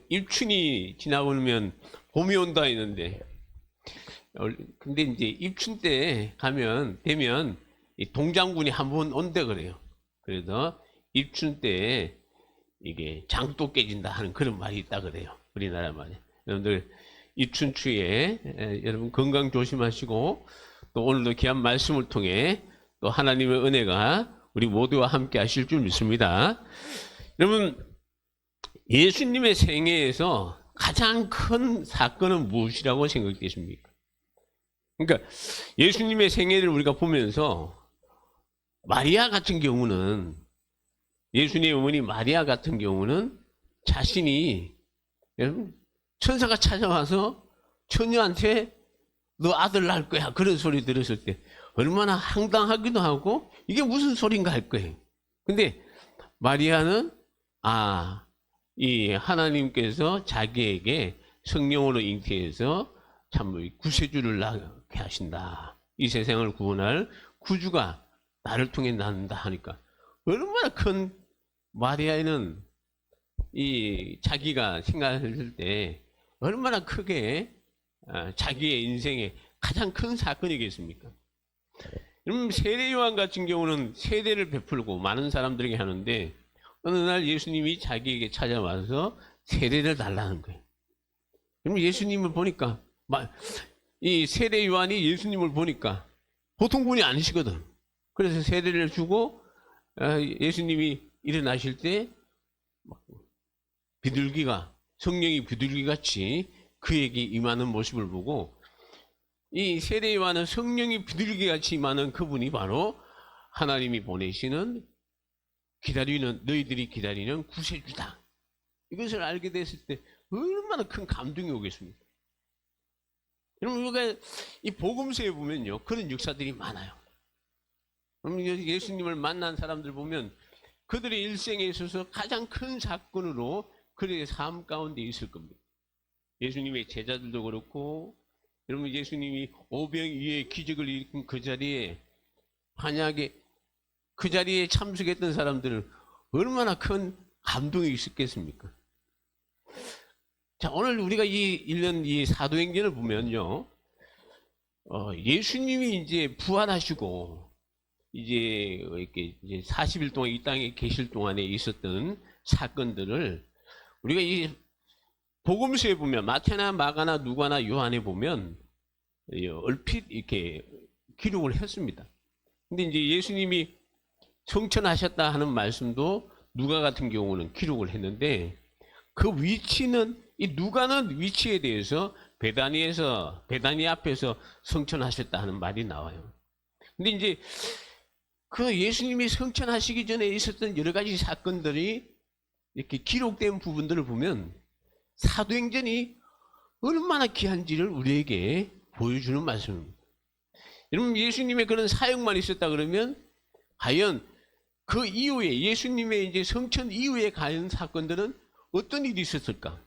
입춘이 지나오면 봄이 온다 했는데, 근데 이제 입춘 때 되면 이 동장군이 한 번 온다 그래요. 그래서 입춘 때 이게 장도 깨진다 하는 그런 말이 있다 그래요. 우리나라 말에. 여러분들 입춘추에 여러분 건강 조심하시고, 또 오늘도 귀한 말씀을 통해 또 하나님의 은혜가 우리 모두와 함께 하실 줄 믿습니다. 여러분, 예수님의 생애에서 가장 큰 사건은 무엇이라고 생각되십니까? 그러니까 예수님의 생애를 우리가 보면서 마리아 같은 경우는, 예수님의 어머니 마리아 같은 경우는 자신이, 천사가 찾아와서 처녀한테 너 아들 낳을 거야 그런 소리 들었을 때 얼마나 황당하기도 하고 이게 무슨 소린가 할 거예요. 근데 마리아는 이 하나님께서 자기에게 성령으로 잉태해서 참 구세주를 낳게 하신다. 이 세상을 구원할 구주가 나를 통해 낳는다 하니까 얼마나 큰, 마리아는 이 자기가 생각했을 때 얼마나 크게 자기의 인생에 가장 큰 사건이겠습니까? 여러분, 세례 요한 같은 경우는 세례를 베풀고 많은 사람들에게 하는데 어느 날 예수님이 자기에게 찾아와서 세례를 달라는 거예요. 그럼 예수님을 보니까, 이 세례 요한이 예수님을 보니까 보통 분이 아니시거든. 그래서 세례를 주고 예수님이 일어나실 때 성령이 비둘기같이 그에게 임하는 모습을 보고, 이 세례 요한은 성령이 비둘기같이 임하는 그분이 바로 하나님이 보내시는 너희들이 기다리는 구세주다. 이것을 알게 됐을 때 얼마나 큰 감동이 오겠습니까? 여러분, 우리가 이 복음서에 보면요, 그런 역사들이 많아요. 예수님을 만난 사람들 보면 그들의 일생에 있어서 가장 큰 사건으로 그들의 삶 가운데 있을 겁니다. 예수님의 제자들도 그렇고, 여러분, 예수님이 오병이어의 기적을 일으킨 그 자리에, 만약에 그 자리에 참석했던 사람들은 얼마나 큰 감동이 있었겠습니까? 자, 오늘 우리가 이 사도행전을 보면요, 예수님이 이제 부활하시고, 이렇게 40일 동안 이 땅에 계실 동안에 있었던 사건들을 우리가 이 복음서에 보면, 마태나 마가나 누가나 요한에 보면 얼핏 이렇게 기록을 했습니다. 근데 이제 예수님이 성천하셨다 하는 말씀도 누가 같은 경우는 기록을 했는데, 그 위치는, 이 누가는 위치에 대해서 베다니 앞에서 성천하셨다 하는 말이 나와요. 근데 이제 그 예수님이 성천하시기 전에 있었던 여러 가지 사건들이 이렇게 기록된 부분들을 보면 사도행전이 얼마나 귀한지를 우리에게 보여주는 말씀입니다. 여러분, 예수님의 그런 사역만 있었다 그러면 과연 그 이후에, 예수님의 이제 성천 이후에 과연 사건들은 어떤 일이 있었을까?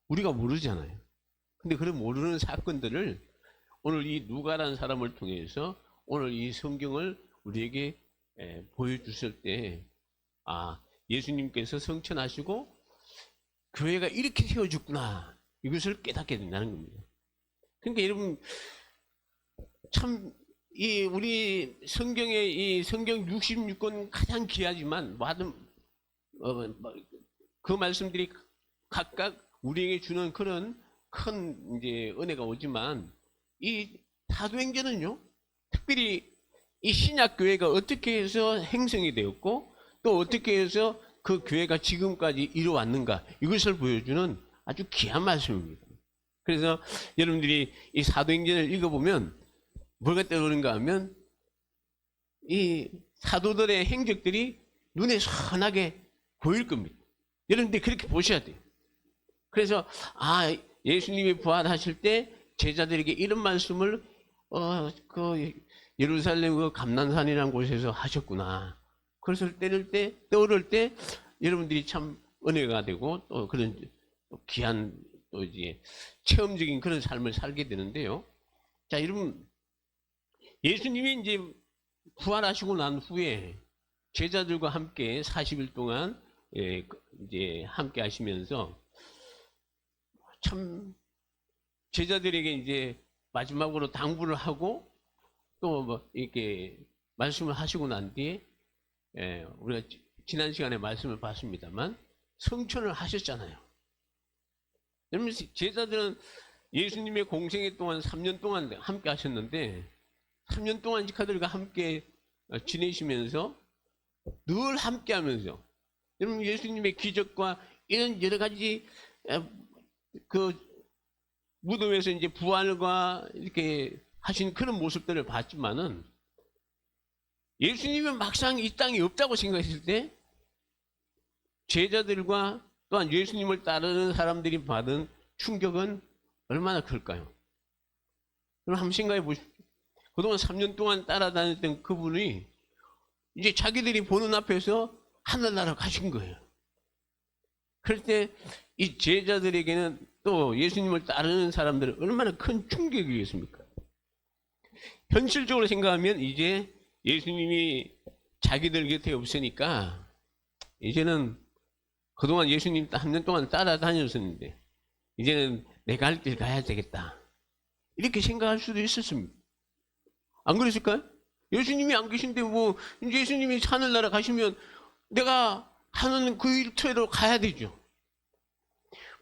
우리가 모르잖아요. 근데 그런 모르는 사건들을 오늘 이 누가라는 사람을 통해서 오늘 이 성경을 우리에게 보여주실 때, 예수님께서 성천하시고 교회가 이렇게 세워졌구나, 이것을 깨닫게 된다는 겁니다. 그러니까 여러분, 참 우리 성경의 이 성경 66권 가장 귀하지만 그 말씀들이 각각 우리에게 주는 그런 큰 이제 은혜가 오지만, 이 사도행전은요, 특별히 이 신약 교회가 어떻게 해서 행성이 되었고 또 어떻게 해서 그 교회가 지금까지 이루어왔는가, 이것을 보여주는 아주 귀한 말씀입니다. 그래서 여러분들이 이 사도행전을 읽어보면 뭐가 떠오르는가 하면, 이 사도들의 행적들이 눈에 선하게 보일 겁니다. 여러분들이 그렇게 보셔야 돼요. 그래서 예수님이 부활하실 때 제자들에게 이런 말씀을 그 예루살렘 그 감난산이라는 곳에서 하셨구나. 그것을 떠오를 때 여러분들이 참 은혜가 되고 또 그런 귀한 또 이제 체험적인 그런 삶을 살게 되는데요. 자, 여러분, 예수님이 이제 부활하시고 난 후에 제자들과 함께 40일 동안 이제 함께 하시면서 참 제자들에게 이제 마지막으로 당부를 하고 또 뭐 이렇게 말씀을 하시고 난 뒤에 우리가 지난 시간에 말씀을 봤습니다만 성천을 하셨잖아요. 여러분 제자들은 예수님의 공생애 동안 3년 동안 함께 하셨는데 3년 동안 지카들과 함께 지내시면서 늘 함께 하면서 여러분 예수님의 기적과 이런 여러 가지 그 무덤에서 이제 부활과 이렇게 하신 그런 모습들을 봤지만은 예수님은 막상 이 땅에 없다고 생각했을 때 제자들과 또한 예수님을 따르는 사람들이 받은 충격은 얼마나 클까요? 그럼 한번 생각해 보십시오. 그동안 3년 동안 따라다녔던 그분이 이제 자기들이 보는 앞에서 하늘나라 가신 거예요. 그럴 때 이 제자들에게는 또 예수님을 따르는 사람들은 얼마나 큰 충격이겠습니까? 현실적으로 생각하면 이제 예수님이 자기들 곁에 없으니까 이제는 그동안 예수님 3년 동안 따라다녔었는데 이제는 내가 할 길 가야 되겠다. 이렇게 생각할 수도 있었습니다. 안 그랬을까요? 예수님이 안 계신데 뭐 이제 예수님이 하늘나라 가시면 내가 하는 그 일터로 가야 되죠.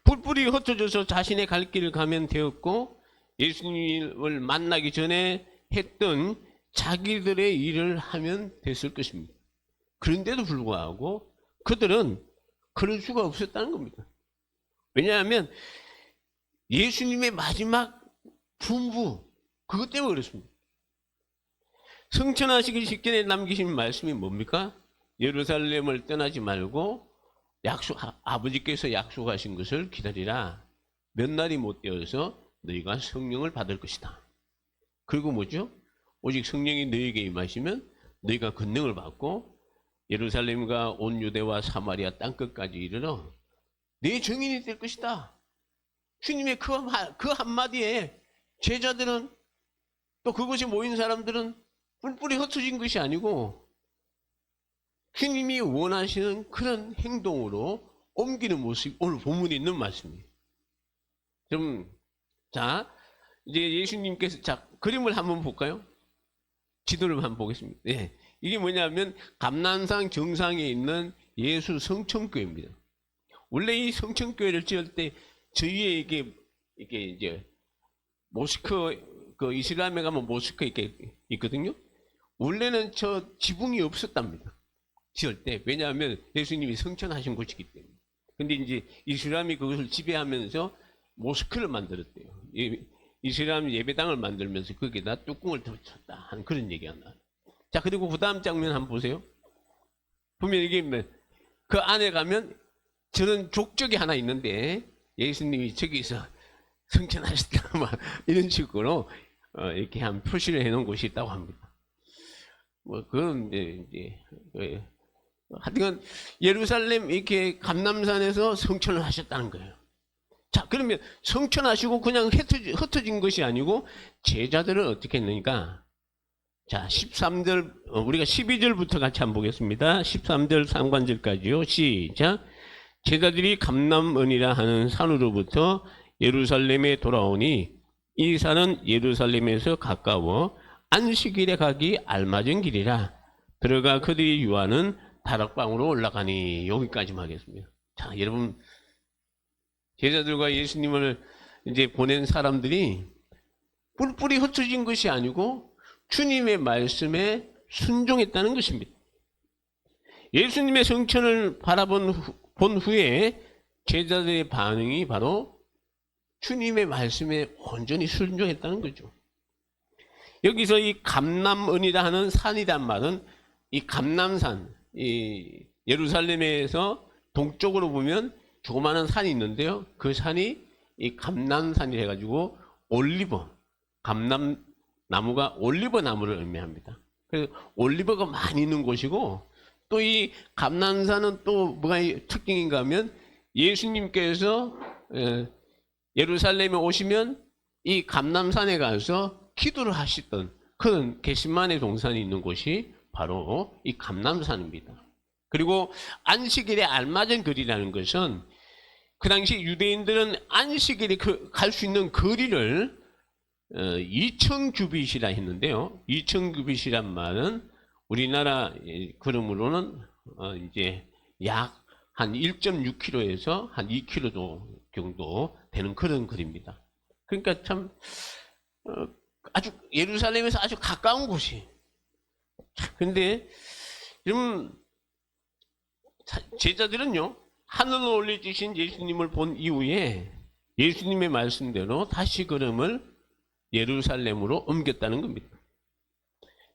뿔뿔이 흩어져서 자신의 갈 길을 가면 되었고 예수님을 만나기 전에 했던 자기들의 일을 하면 됐을 것입니다. 그런데도 불구하고 그들은 그럴 수가 없었다는 겁니다. 왜냐하면 예수님의 마지막 분부 그것 때문에 그렇습니다. 성천하시기 직전에 남기신 말씀이 뭡니까? 예루살렘을 떠나지 말고 아버지께서 약속하신 것을 기다리라. 몇 날이 못 되어서 너희가 성령을 받을 것이다. 그리고 뭐죠? 오직 성령이 너희에게 임하시면 너희가 권능을 받고 예루살렘과 온 유대와 사마리아 땅끝까지 이르러 내 증인이 될 것이다. 주님의 그 한마디에 제자들은 또 그곳에 모인 사람들은 뿔뿔이 흩어진 것이 아니고 주님이 원하시는 그런 행동으로 옮기는 모습이 오늘 본문에 있는 말씀이에요. 자, 이제 예수님께서, 자, 그림을 한번 볼까요? 지도를 한번 보겠습니다. 네. 이게 뭐냐면, 감난산 정상에 있는 예수 성천교회입니다. 원래 이 성천교회를 지을 때, 저희에게, 이게 이제, 모스크, 그 이슬람에 가면 모스크 이렇게 있거든요. 원래는 저 지붕이 없었답니다. 지을 때. 왜냐하면 예수님이 성천하신 곳이기 때문에. 근데 이제 이슬람이 그것을 지배하면서 모스크를 만들었대요. 이슬람 예배당을 만들면서 거기에다 뚜껑을 덮쳤다 하는 그런 얘기가 나와요. 자, 그리고 그 다음 장면 한번 보세요. 보면 이게 그 안에 가면 저런 족적이 하나 있는데 예수님이 저기서 성천하셨다 막 이런 식으로 이렇게 한 표시를 해놓은 곳이 있다고 합니다. 뭐 그건 이제 하여튼 예루살렘 이렇게 감람산에서 성천을 하셨다는 거예요. 자, 그러면 성천하시고 그냥 흩어진 것이 아니고 제자들은 어떻게 했느니까 자 13절 우리가 12절부터 같이 한번 보겠습니다. 13절 상관절까지요. 시작. 제자들이 감람원이라 하는 산으로부터 예루살렘에 돌아오니 이 산은 예루살렘에서 가까워 안식일에 가기 알맞은 길이라 들어가 그들이 유하는 다락방으로 올라가니. 여기까지만 하겠습니다. 자, 여러분 제자들과 예수님을 이제 보낸 사람들이 뿔뿔이 흩어진 것이 아니고 주님의 말씀에 순종했다는 것입니다. 예수님의 성천을 본 후에 제자들의 반응이 바로 주님의 말씀에 온전히 순종했다는 거죠. 여기서 이 감람원이라 하는 산이란 말은 이 감람산, 이 예루살렘에서 동쪽으로 보면 조그마한 산이 있는데요. 그 산이 이 감람산이 해가지고 올리버, 감람나무가 올리버 나무를 의미합니다. 그래서 올리버가 많이 있는 곳이고 또 이 감람산은 또 뭐가 특징인가 하면 예수님께서 예루살렘에 오시면 이 감람산에 가서 기도를 하시던 그런 겟세마네 동산이 있는 곳이 바로 이 감람산입니다. 그리고 안식일에 알맞은 거리라는 것은 그 당시 유대인들은 안식일에 갈 수 있는 거리를 2,000규빗이라 했는데요. 2,000규빗이란 말은 우리나라 걸음으로는 이제 약 한 1.6km에서 한 2km 정도 되는 그런 거리입니다. 그러니까 참 아주 예루살렘에서 아주 가까운 곳이. 근데 여러분 제자들은요, 하늘로 올려주신 예수님을 본 이후에 예수님의 말씀대로 다시 걸음을 예루살렘으로 옮겼다는 겁니다.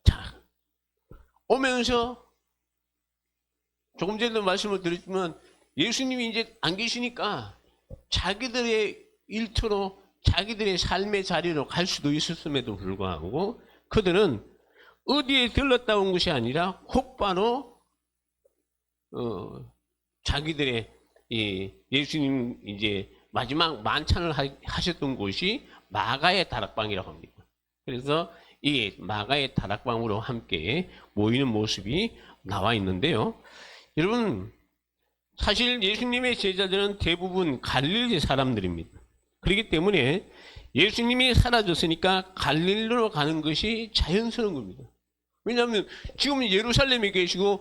자, 오면서 조금 전에도 말씀을 드렸지만 예수님이 이제 안 계시니까 자기들의 일터로 자기들의 삶의 자리로 갈 수도 있었음에도 불구하고 그들은 어디에 들렀다 온 것이 아니라 곧바로 자기들의 예수님 이제 마지막 만찬을 하셨던 곳이 마가의 다락방이라고 합니다. 그래서 이 마가의 다락방으로 함께 모이는 모습이 나와 있는데요. 여러분, 사실 예수님의 제자들은 대부분 갈릴리 사람들입니다. 그렇기 때문에 예수님이 사라졌으니까 갈릴리로 가는 것이 자연스러운 겁니다. 왜냐하면 지금 예루살렘에 계시고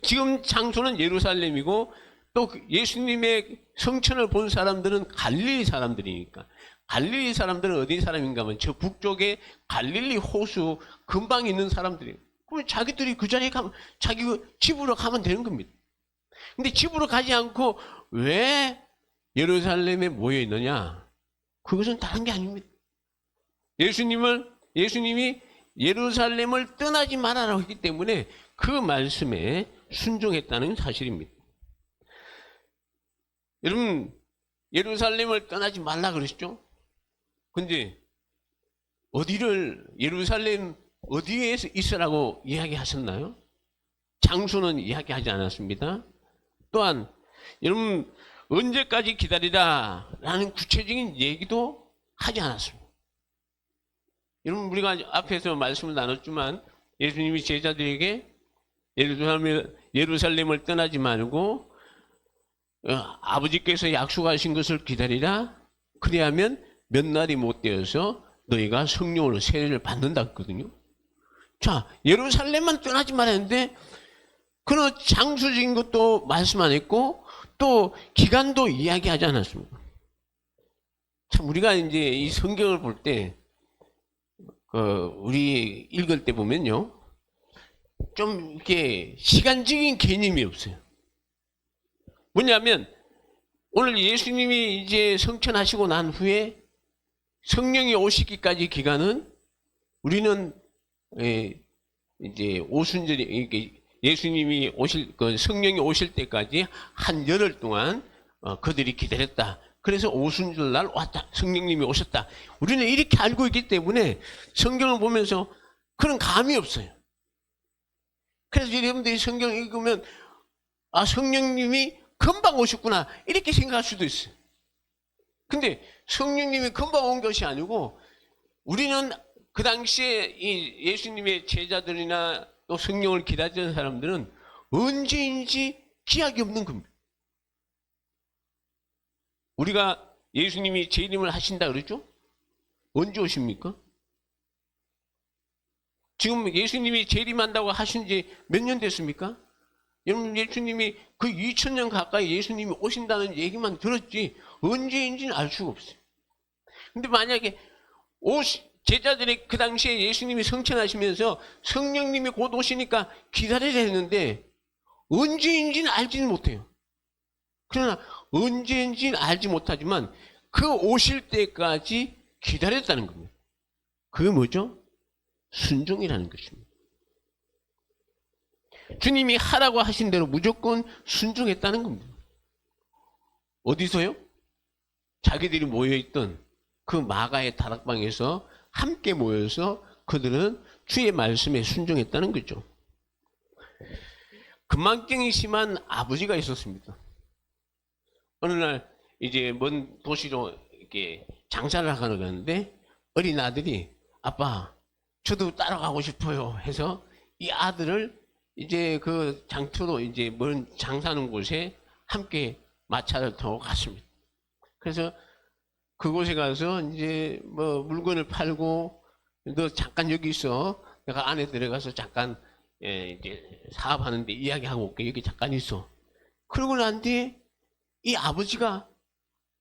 지금 장소는 예루살렘이고 또 예수님의 성천을 본 사람들은 갈릴리 사람들이니까. 갈릴리 사람들은 어디 사람인가 하면 저 북쪽에 갈릴리 호수 근방에 있는 사람들이에요. 그러면 자기들이 그 자리에 가면 자기 집으로 가면 되는 겁니다. 근데 집으로 가지 않고 왜 예루살렘에 모여 있느냐? 그것은 다른 게 아닙니다. 예수님이 예루살렘을 떠나지 말아라고 했기 때문에 그 말씀에 순종했다는 사실입니다. 여러분, 예루살렘을 떠나지 말라 그러시죠? 근데 예루살렘 어디에 있으라고 이야기하셨나요? 장소는 이야기하지 않았습니다. 또한 여러분 언제까지 기다리라 라는 구체적인 얘기도 하지 않았습니다. 여러분 우리가 앞에서 말씀을 나눴지만 예수님이 제자들에게 예루살렘을 떠나지 말고 아버지께서 약속하신 것을 기다리라. 그래야면 몇 날이 못 되어서 너희가 성령으로 세례를 받는다 했거든요. 자, 예루살렘만 떠나지 말았는데 그런 장소적인 것도 말씀 안 했고 또 기간도 이야기하지 않았습니다. 참 우리가 이제 이 성경을 볼 때 우리 읽을 때 보면요, 좀 이렇게 시간적인 개념이 없어요. 뭐냐면 오늘 예수님이 이제 성천하시고 난 후에 성령이 오시기까지 기간은 우리는 이제 오순절이 예수님이 성령이 오실 때까지 한 열흘 동안 그들이 기다렸다. 그래서 오순절 날 왔다. 성령님이 오셨다. 우리는 이렇게 알고 있기 때문에 성경을 보면서 그런 감이 없어요. 그래서 여러분들이 성경을 읽으면 성령님이 금방 오셨구나 이렇게 생각할 수도 있어요. 근데 성령님이 금방 온 것이 아니고 우리는 그 당시에 이 예수님의 제자들이나 또 성령을 기다리는 사람들은 언제인지 기약이 없는 겁니다. 우리가 예수님이 재림을 하신다 그러죠? 언제 오십니까? 지금 예수님이 재림한다고 하신 지 몇 년 됐습니까? 여러분 예수님이 그 2000년 가까이 예수님이 오신다는 얘기만 들었지 언제인지는 알 수가 없어요. 근데 만약에 제자들이 그 당시에 예수님이 성천하시면서 성령님이 곧 오시니까 기다리려 했는데 언제인지는 알지는 못해요. 그러나 언제인지는 알지 못하지만 그 오실 때까지 기다렸다는 겁니다. 그게 뭐죠? 순종이라는 것입니다. 주님이 하라고 하신 대로 무조건 순종했다는 겁니다. 어디서요? 자기들이 모여있던 그 마가의 다락방에서 함께 모여서 그들은 주의 말씀에 순종했다는 거죠. 금망증이 심한 아버지가 있었습니다. 어느 날 이제 먼 도시로 이렇게 장사를 하러 가는데 어린 아들이 아빠 저도 따라가고 싶어요 해서 이 아들을 이제 그 장터로 이제 먼 장사하는 곳에 함께 마차를 타고 갔습니다. 그래서 그곳에 가서 이제 뭐 물건을 팔고, 너 잠깐 여기 있어. 내가 안에 들어가서 잠깐 이제 사업하는데 이야기하고 올게. 여기 잠깐 있어. 그러고 난 뒤에 이 아버지가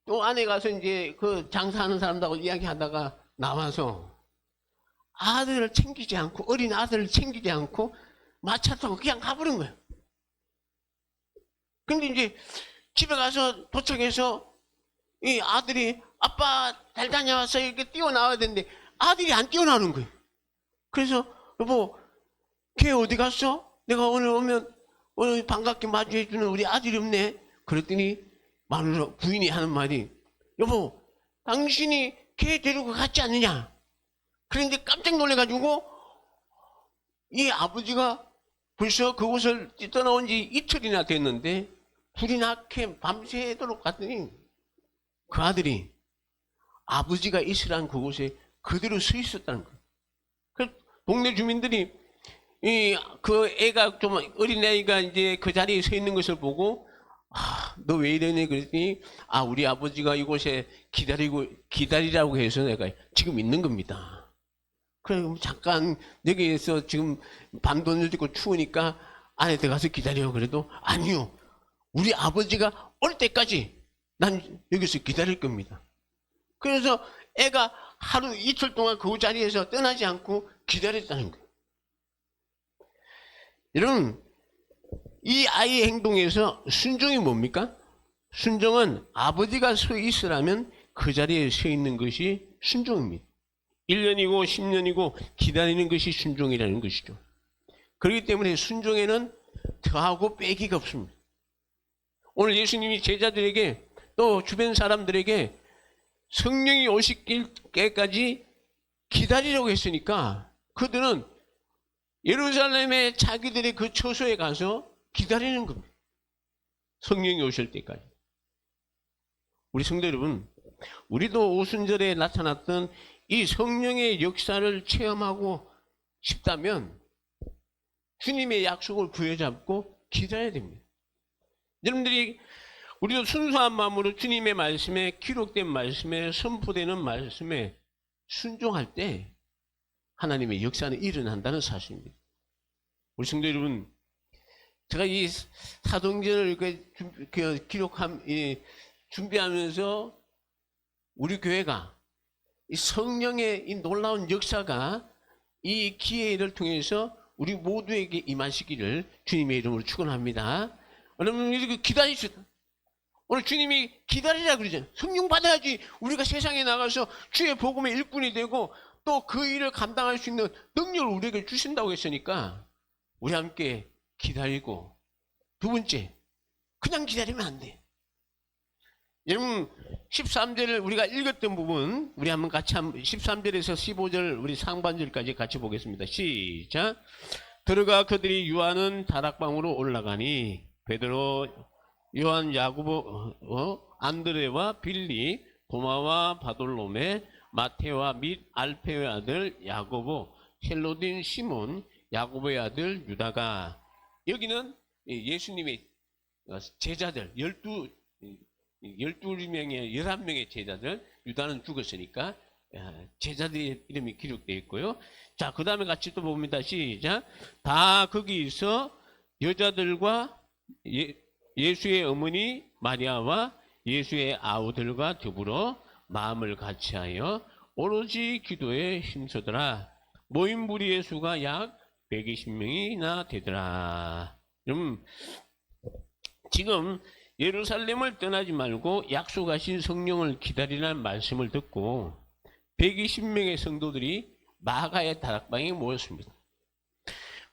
또 안에 가서 이제 그 장사하는 사람들하고 이야기하다가 나와서 아들을 챙기지 않고, 어린 아들을 챙기지 않고 마차 타고 그냥 가버린 거예요. 근데 이제 집에 가서 도착해서 이 아들이 아빠 잘 다녀왔어 이렇게 뛰어나와야 되는데 아들이 안 뛰어나오는 거예요. 그래서 여보 걔 어디 갔어? 내가 오늘 오면 오늘 반갑게 맞이해주는 우리 아들이 없네. 그랬더니 마누라 부인이 하는 말이, 여보 당신이 걔 데리고 갔지 않느냐. 그런데 깜짝 놀래가지고 이 아버지가 벌써 그곳을 떠나온 지 이틀이나 됐는데 불이 나게 밤새도록 갔더니 그 아들이 아버지가 있으란 그곳에 그대로 서 있었다는 거예요. 그 동네 주민들이 그 애가 좀 어린 애가 이제 그 자리에 서 있는 것을 보고, 너 왜 이러니? 그랬더니 우리 아버지가 이곳에 기다리라고 해서 내가 지금 있는 겁니다. 그래 잠깐 여기에서 지금 밤도 늦고 추우니까 안에 들어가서 기다려. 그래도 아니요, 우리 아버지가 올 때까지 난 여기서 기다릴 겁니다. 그래서 애가 하루 이틀 동안 그 자리에서 떠나지 않고 기다렸다는 거예요. 여러분, 이 아이의 행동에서 순종이 뭡니까? 순종은 아버지가 서 있으라면 그 자리에 서 있는 것이 순종입니다. 1년이고 10년이고 기다리는 것이 순종이라는 것이죠. 그렇기 때문에 순종에는 더하고 빼기가 없습니다. 오늘 예수님이 제자들에게 또 주변 사람들에게 성령이 오시기까지 기다리라고 했으니까 그들은 예루살렘에 자기들의 그 처소에 가서 기다리는 겁니다. 성령이 오실 때까지. 우리 성도 여러분, 우리도 오순절에 나타났던 이 성령의 역사를 체험하고 싶다면 주님의 약속을 부여잡고 기다려야 됩니다. 여러분들이 우리도 순수한 마음으로 주님의 말씀에, 기록된 말씀에, 선포되는 말씀에 순종할 때 하나님의 역사는 일어난다는 사실입니다. 우리 성도 여러분, 제가 이 사도행전을 준비하면서 우리 교회가 이 성령의 이 놀라운 역사가 이 기회를 통해서 우리 모두에게 임하시기를 주님의 이름으로 축원합니다. 여러분 이렇게 기다리시다. 오늘 주님이 기다리라 그러잖아요. 성령 받아야지 우리가 세상에 나가서 주의 복음의 일꾼이 되고 또 그 일을 감당할 수 있는 능력을 우리에게 주신다고 했으니까 우리 함께 기다리고, 두 번째, 그냥 기다리면 안 돼. 여러분 13절을 우리가 읽었던 부분 우리 한번 같이 13절에서 15절 우리 상반절까지 같이 보겠습니다. 시작. 들어가 그들이 유하는 다락방으로 올라가니 베드로, 요한, 야고보, 안드레와 빌리, 도마와 바돌로메, 마테와 및 알페의 아들 야고보, 헬로딘 시몬, 야고보의 아들 유다가. 여기는 예수님의 제자들 12명의 11명의 제자들, 유다는 죽었으니까 제자들의 이름이 기록되어 있고요. 자, 그 다음에 같이 또 봅니다. 시작. 다 거기서 여자들과 예수의 어머니 마리아와 예수의 아우들과 더불어 마음을 같이하여 오로지 기도에 힘쓰더라. 모인 무리의 수가 약 120명이나 되더라. 지금 예루살렘을 떠나지 말고 약속하신 성령을 기다리라는 말씀을 듣고 120명의 성도들이 마가의 다락방에 모였습니다.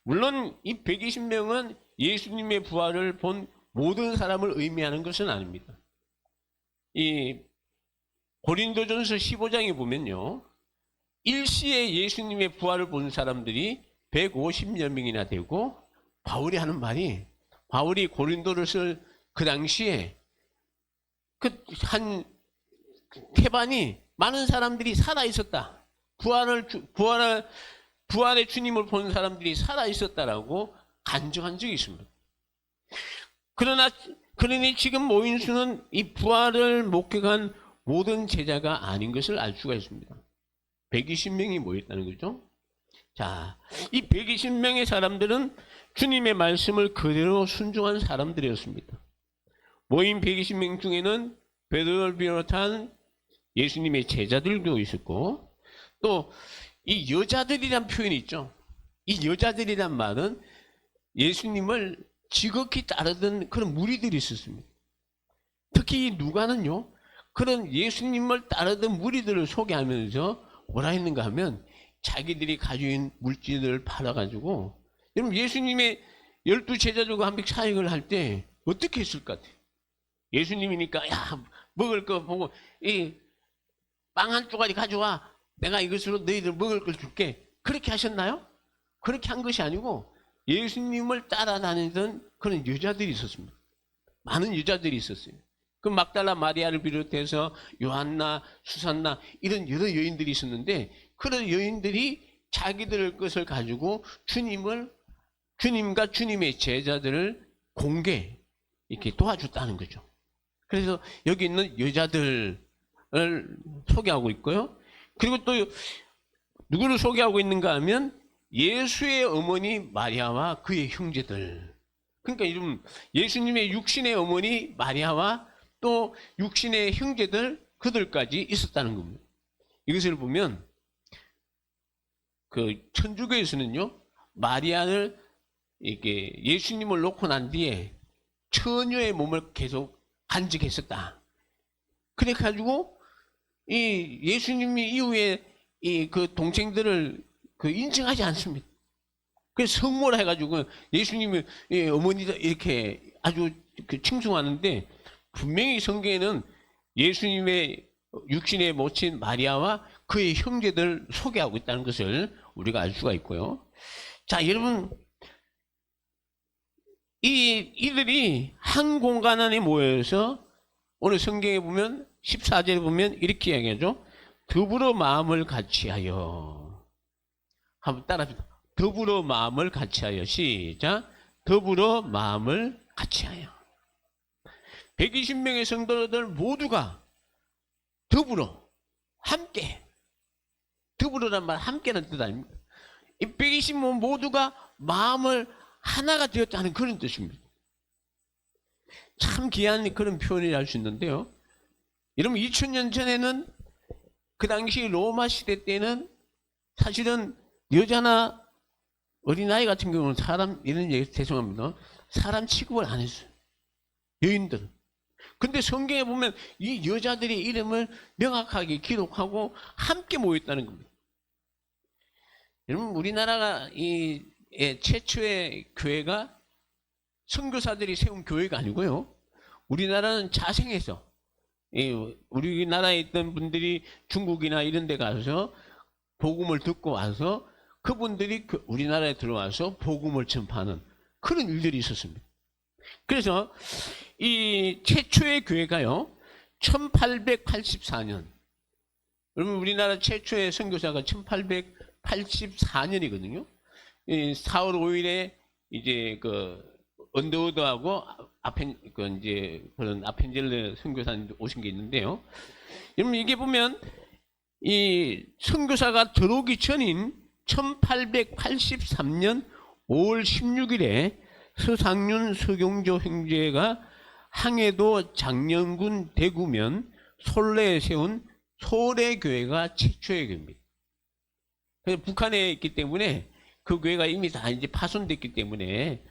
물론 이 120명은 예수님의 부활을 본 모든 사람을 의미하는 것은 아닙니다. 이 고린도전서 15장에 보면요, 일시에 예수님의 부활을 본 사람들이 150여 명이나 되고, 바울이 하는 말이, 바울이 고린도를 쓸 그 당시에 그 한 태반이 많은 사람들이 살아 있었다. 부활의 주님을 본 사람들이 살아 있었다라고 간증한 적이 있습니다. 그러나 그러니 지금 모인 수는 이 부활을 목격한 모든 제자가 아닌 것을 알 수가 있습니다. 120명이 모였다는 거죠. 자, 이 120명의 사람들은 주님의 말씀을 그대로 순종한 사람들이었습니다. 모인 120명 중에는 베드로를 비롯한 예수님의 제자들도 있었고, 또 이 여자들이란 표현이 있죠. 이 여자들이란 말은 예수님을 지극히 따르던 그런 무리들이 있었습니다. 특히 누가는요, 그런 예수님을 따르던 무리들을 소개하면서 뭐라 했는가 하면 자기들이 가지고 있는 물질들을 팔아가지고, 여러분 예수님의 12제자들과 함께 사역을 할 때 어떻게 했을 것 같아요? 예수님이니까 야 먹을 거 보고 이 빵 한 쪼가리 가져와, 내가 이것으로 너희들 먹을 걸 줄게, 그렇게 하셨나요? 그렇게 한 것이 아니고 예수님을 따라다니던 그런 여자들이 있었습니다. 많은 여자들이 있었어요. 그 막달라 마리아를 비롯해서 요한나, 수산나 이런 여러 여인들이 있었는데, 그런 여인들이 자기들 것을 가지고 주님과 주님의 제자들을 공개 이렇게 도와줬다는 거죠. 그래서 여기 있는 여자들을 소개하고 있고요. 그리고 또 누구를 소개하고 있는가 하면 예수의 어머니 마리아와 그의 형제들. 그러니까 이름 예수님의 육신의 어머니 마리아와 또 육신의 형제들, 그들까지 있었다는 겁니다. 이것을 보면 그 천주교에서는요, 마리아를 이렇게 예수님을 놓고 난 뒤에 처녀의 몸을 계속 간직했었다. 그래 가지고 이 예수님이 이후에 이 그 동생들을 그 인정하지 않습니다. 그래서 성모라 해가지고 예수님의 어머니들 이렇게 아주 그 칭송하는데, 분명히 성경에는 예수님의 육신의 모친 마리아와 그의 형제들을 소개하고 있다는 것을 우리가 알 수가 있고요. 자, 여러분, 이들이 한 공간 안에 모여서 오늘 성경에 보면 14절에 보면 이렇게 이야기하죠. 더불어 마음을 같이하여. 한번 따라합시다. 더불어 마음을 같이하여. 시작. 더불어 마음을 같이하여. 120명의 성도들 모두가 더불어, 함께. 더불어란 말 함께라는 뜻 아닙니까? 이 120명 모두가 마음을 하나가 되었다는 그런 뜻입니다. 참 귀한 그런 표현을 할 수 있는데요. 여러분 2000년 전에는 그 당시 로마 시대 때는 사실은 여자나 어린아이 같은 경우는 사람, 이런 얘기 죄송합니다, 사람 취급을 안 했어요. 여인들은. 근데 성경에 보면 이 여자들의 이름을 명확하게 기록하고 함께 모였다는 겁니다. 여러분 우리나라가 이 최초의 교회가 선교사들이 세운 교회가 아니고요. 우리나라는 자생해서 우리나라에 있던 분들이 중국이나 이런 데 가서 복음을 듣고 와서 그분들이 우리나라에 들어와서 복음을 전파하는 그런 일들이 있었습니다. 그래서 이 최초의 교회가요, 1884년. 여러분 우리나라 최초의 선교사가 1884년이거든요. 4월 5일에 이제 그 언더우드하고 그런 아펜젤레 선교사님 오신 게 있는데요. 여러분 이게 보면 이 선교사가 들어오기 전인 1883년 5월 16일에 서상윤 서경조 형제가 항해도 장년군 대구면 솔레에 세운 소래교회가 최초의 교회입니다. 북한에 있기 때문에 그 교회가 이미 다 이제 파손됐기 때문에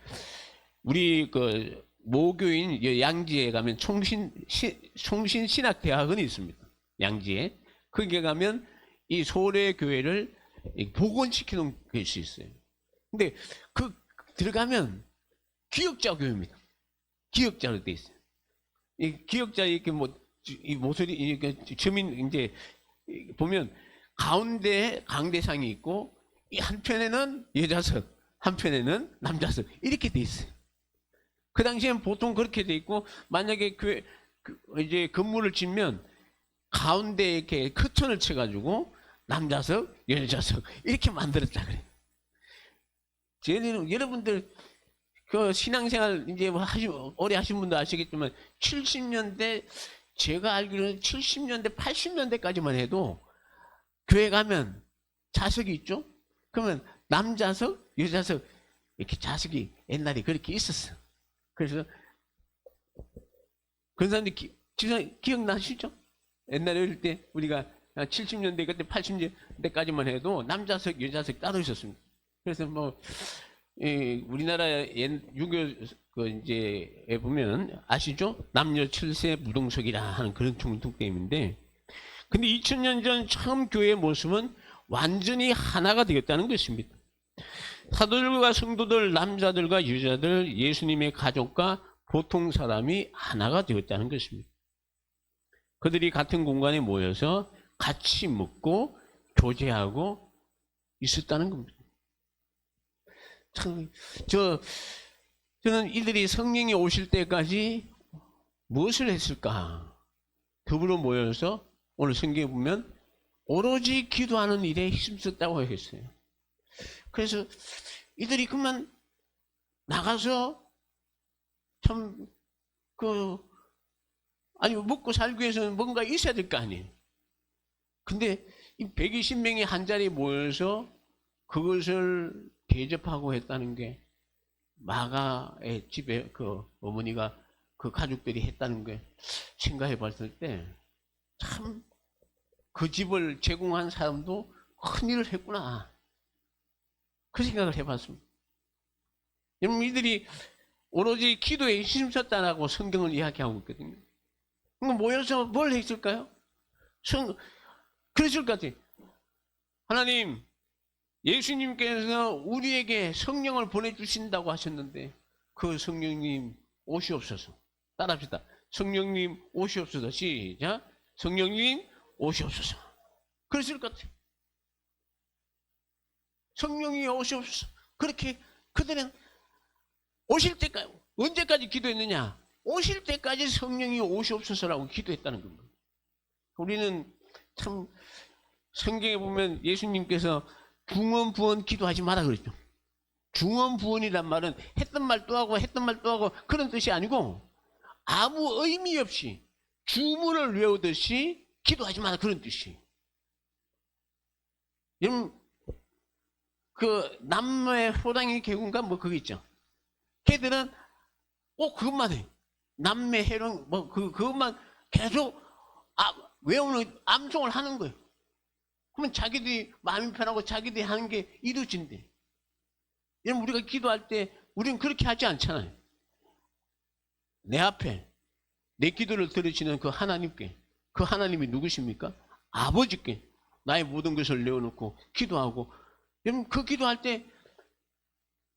우리 그 모교인 양지에 가면 총신신학대학원이 있습니다. 양지에. 거기에 가면 이 소래교회를 복원시키는 것이 있어요. 근데 그 들어가면 기역자 교회입니다. 기역자로 돼 있어요. 이 기역자 이렇게 이 모서리 이렇게 점인 이제 보면 가운데 강대상이 있고 이 한편에는 여자석, 한편에는 남자석 이렇게 돼 있어요. 그 당시에는 보통 그렇게 돼 있고, 만약에 이제 건물을 짓면 가운데 이렇게 커튼을 쳐가지고 남자석, 여자석 이렇게 만들었다 그래요. 여러분들 그 신앙생활 이제 뭐 오래 하신 분도 아시겠지만 70년대 제가 알기로는 70년대 80년대까지만 해도 교회 가면 좌석이 있죠. 그러면 남좌석, 여좌석 이렇게 좌석이 옛날에 그렇게 있었어. 그래서 그런 사람들 기억나시죠? 옛날에 어릴 때 우리가 70년대 그때 80년대까지만 해도 남좌석, 여좌석 따로 있었습니다. 그래서 뭐 우리나라 유교 그 이제에 보면 아시죠? 남녀 7세 무동석이라 하는 그런 중통게임인데, 근데 2000년 전 처음 교회의 모습은 완전히 하나가 되겠다는 것입니다. 사도들과 성도들, 남자들과 여자들, 예수님의 가족과 보통 사람이 하나가 되었다는 것입니다. 그들이 같은 공간에 모여서 같이 먹고 교제하고 있었다는 겁니다. 참, 저는 이들이 성령이 오실 때까지 무엇을 했을까? 더불어 모여서 오늘 성경에 보면 오로지 기도하는 일에 힘썼다고 했어요. 그래서 이들이 그만 나가서 참 아니 먹고 살기 위해서는 뭔가 있어야 될 거 아니에요. 근데 이 120명이 한 자리에 모여서 그것을 대접하고 했다는 게 마가의 집에 그 어머니가 그 가족들이 했다는 게 생각해 봤을 때 참 그 집을 제공한 사람도 큰 일을 했구나. 그 생각을 해봤습니다. 여러분, 이들이 오로지 기도에 힘썼다라고 성경을 이야기하고 있거든요. 모여서 뭘 했을까요? 그랬을 것 같아요. 하나님, 예수님께서 우리에게 성령을 보내주신다고 하셨는데 그 성령님 오시옵소서. 따라합시다. 성령님 오시옵소서. 시작. 성령님 오시옵소서. 그랬을 것 같아요. 성령이 오시옵소서. 그렇게 그들은 오실 때까지, 언제까지 기도했느냐? 오실 때까지 성령이 오시옵소서라고 기도했다는 겁니다. 우리는 참 성경에 보면 예수님께서 중언부언 기도하지 마라 그랬죠. 중언부언이란 말은 했던 말 또 하고 했던 말 또 하고 그런 뜻이 아니고 아무 의미 없이 주문을 외우듯이 기도하지 마라 그런 뜻이에요. 여러분, 그 남의 호랑이 개군가 뭐 그거 있죠. 걔들은 꼭 그것만 해. 남매 해롱 뭐 그것만 계속 외우는 암송을 하는 거예요. 그러면 자기들이 마음이 편하고 자기들이 하는 게 이루어진대. 여러분, 우리가 기도할 때 우리는 그렇게 하지 않잖아요. 내 앞에 내 기도를 들으시는 그 하나님께, 그 하나님이 누구십니까? 아버지께 나의 모든 것을 내어놓고 기도하고, 여러분 그 기도할 때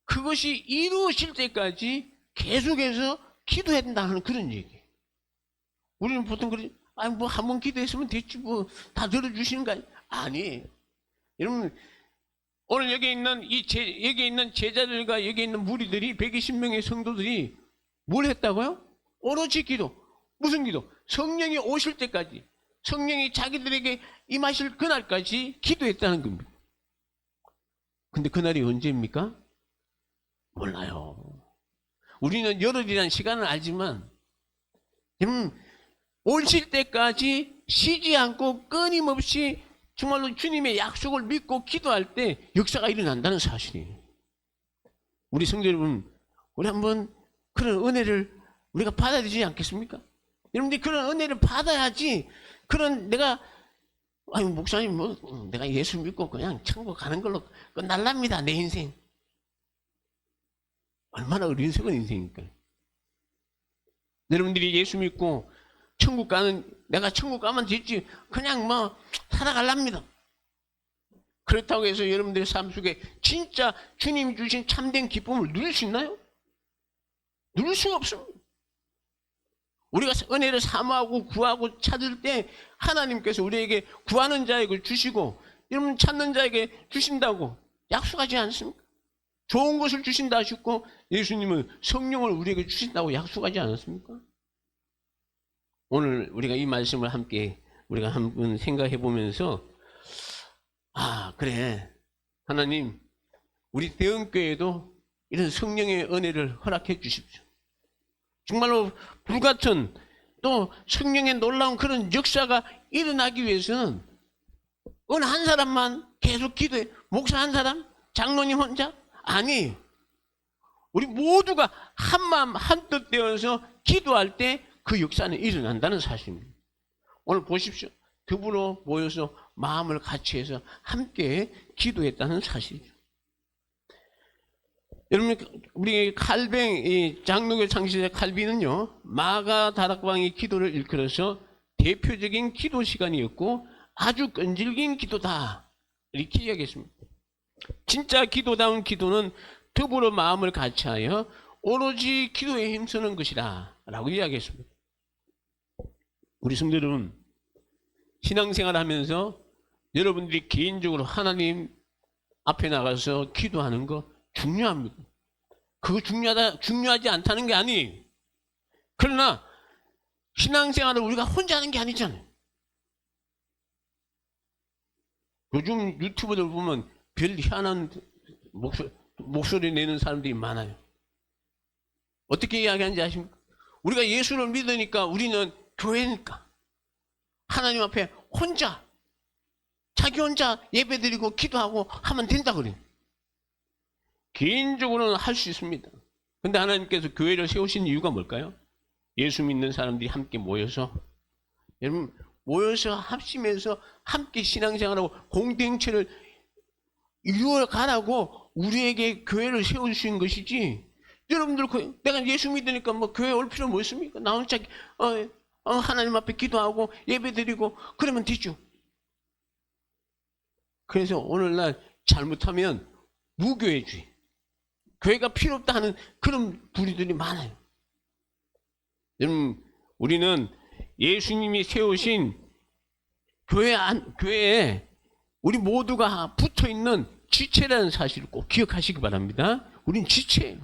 그것이 이루어질 때까지 계속해서 기도해야 된다 하는 그런 얘기예요. 우리는 보통 그러지, 아니 뭐 한 번 기도했으면 됐지 뭐 다 들어주시는 거 아니에요. 여러분, 오늘 여기 있는 제자들과 여기 있는 무리들이 120명의 성도들이 뭘 했다고요? 오로지 기도. 무슨 기도? 성령이 오실 때까지, 성령이 자기들에게 임하실 그날까지 기도했다는 겁니다. 근데 그날이 언제입니까? 몰라요. 우리는 열흘이라는 시간을 알지만 오실 때까지 쉬지 않고 끊임없이 정말로 주님의 약속을 믿고 기도할 때 역사가 일어난다는 사실이에요. 우리 성도 여러분, 우리 한번 그런 은혜를 우리가 받아야 되지 않겠습니까? 여러분들이 그런 은혜를 받아야지, 그런 아니 목사님 뭐 내가 예수 믿고 그냥 천국 가는 걸로 끝날랍니다 내 인생. 얼마나 어리석은 인생입니까? 여러분들이 예수 믿고 내가 천국 가면 됐지 그냥 뭐 살아갈랍니다. 그렇다고 해서 여러분들의 삶 속에 진짜 주님이 주신 참된 기쁨을 누릴 수 있나요? 누릴 수가 없습니다. 우리가 은혜를 사모하고 구하고 찾을 때 하나님께서 우리에게 구하는 자에게 주시고 여러분 찾는 자에게 주신다고 약속하지 않습니까? 좋은 것을 주신다 하셨고 예수님은 성령을 우리에게 주신다고 약속하지 않았습니까? 오늘 우리가 이 말씀을 함께 우리가 한번 생각해 보면서 그래 하나님, 우리 대흥교회도 이런 성령의 은혜를 허락해 주십시오. 정말로 불같은 또 성령의 놀라운 그런 역사가 일어나기 위해서는 어느 한 사람만 계속 기도해. 목사 한 사람? 장로님 혼자? 아니에요. 우리 모두가 한마음 한뜻 되어서 기도할 때 그 역사는 일어난다는 사실입니다. 오늘 보십시오. 더불어 모여서 마음을 같이 해서 함께 기도했다는 사실이죠. 여러분, 우리 칼뱅, 이 장로교 창시자 칼빈은요, 마가 다락방의 기도를 일컬어서 대표적인 기도 시간이었고 아주 끈질긴 기도다, 이렇게 이야기했습니다. 진짜 기도다운 기도는 더불어 마음을 같이하여 오로지 기도에 힘쓰는 것이다 라고 이야기했습니다. 우리 성도 여러분, 신앙생활 하면서 여러분들이 개인적으로 하나님 앞에 나가서 기도하는 거 중요합니다. 그거 중요하지 않다는 게 아니에요. 그러나 신앙생활을 우리가 혼자 하는 게 아니잖아요. 요즘 유튜브들 보면 별 희한한 목소리 내는 사람들이 많아요. 어떻게 이야기하는지 아십니까? 우리가 예수를 믿으니까 우리는 교회니까 하나님 앞에 혼자 자기 혼자 예배드리고 기도하고 하면 된다 그래요. 개인적으로는 할 수 있습니다. 근데 하나님께서 교회를 세우신 이유가 뭘까요? 예수 믿는 사람들이 함께 모여서, 여러분, 모여서 합심해서 함께 신앙생활하고 공동체를 이루어가라고 우리에게 교회를 세워주신 것이지, 여러분들 내가 예수 믿으니까 뭐 교회 올 필요 뭐 있습니까? 나 혼자 하나님 앞에 기도하고 예배드리고 그러면 되죠. 그래서 오늘날 잘못하면 무교회주의, 교회가 필요 없다 하는 그런 부류들이 많아요. 여러분, 우리는 예수님이 세우신 교회에 우리 모두가 붙어있는 지체라는 사실을 꼭 기억하시기 바랍니다. 우린 지체예요.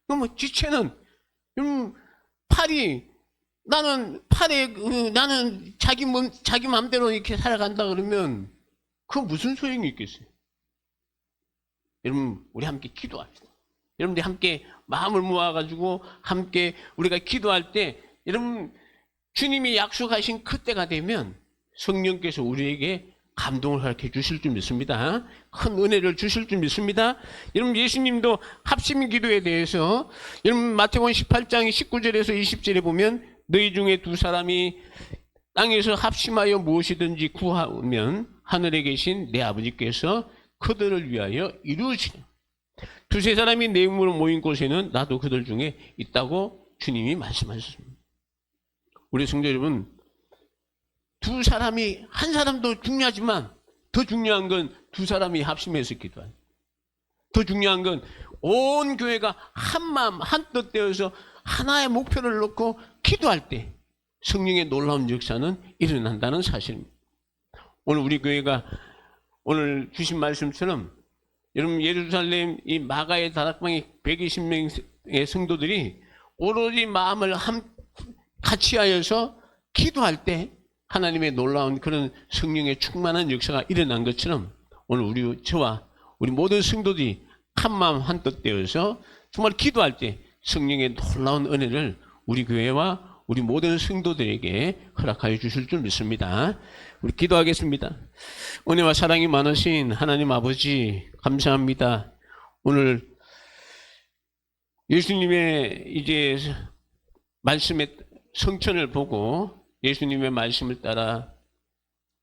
그럼 지체는 나는 자기 마음대로 이렇게 살아간다 그러면 그건 무슨 소용이 있겠어요? 여러분, 우리 함께 기도합시다. 여러분들이 함께 마음을 모아가지고 함께 우리가 기도할 때, 여러분, 주님이 약속하신 그때가 되면 성령께서 우리에게 감동을 허락해 주실 줄 믿습니다. 큰 은혜를 주실 줄 믿습니다. 여러분, 예수님도 합심 기도에 대해서, 여러분, 마태복음 18장 19절에서 20절에 보면 너희 중에 두 사람이 땅에서 합심하여 무엇이든지 구하면 하늘에 계신 내 아버지께서 그들을 위하여 이루어지라. 두세 사람이 내 이름으로 모인 곳에는 나도 그들 중에 있다고 주님이 말씀하셨습니다. 우리 성도 여러분, 두 사람이, 한 사람도 중요하지만 더 중요한 건 두 사람이 합심해서 기도하는, 더 중요한 건 온 교회가 한마음 한뜻 되어서 하나의 목표를 놓고 기도할 때 성령의 놀라운 역사는 일어난다는 사실입니다. 오늘 우리 교회가 오늘 주신 말씀처럼, 여러분, 예루살렘 이 마가의 다락방에 120명의 성도들이 오로지 마음을 같이 하여서 기도할 때 하나님의 놀라운 그런 성령의 충만한 역사가 일어난 것처럼, 오늘 저와 우리 모든 성도들이 한마음 한뜻 되어서 정말 기도할 때 성령의 놀라운 은혜를 우리 교회와 우리 모든 성도들에게 허락하여 주실 줄 믿습니다. 우리 기도하겠습니다. 은혜와 사랑이 많으신 하나님 아버지, 감사합니다. 오늘 예수님의 이제 말씀의 성천을 보고 예수님의 말씀을 따라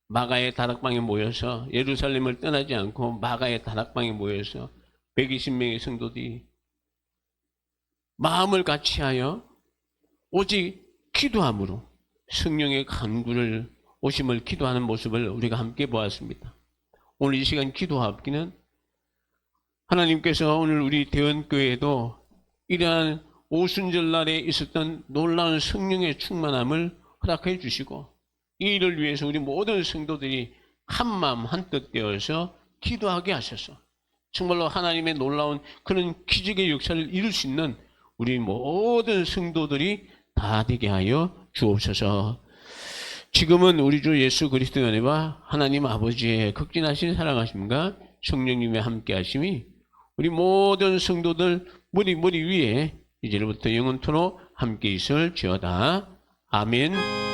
마가의 다락방에 모여서, 예루살렘을 떠나지 않고 마가의 다락방에 모여서 120명의 성도들이 마음을 같이하여 오직 기도함으로 성령의 간구를 오심을 기도하는 모습을 우리가 함께 보았습니다. 오늘 이 시간 기도하기는 하나님께서 오늘 우리 대원교회에도 이러한 오순절날에 있었던 놀라운 성령의 충만함을 허락해 주시고, 이 일을 위해서 우리 모든 성도들이 한마음 한뜻 되어서 기도하게 하셔서 정말로 하나님의 놀라운 그런 기적의 역사를 이룰 수 있는 우리 모든 성도들이 다 되게 하여 주옵소서. 지금은 우리 주 예수 그리스도의 은혜와 하나님 아버지의 극진하신 사랑하심과 성령님의 함께 하심이 우리 모든 성도들 머리 위에 이제부터 영원토록 함께 있을지어다. 아멘.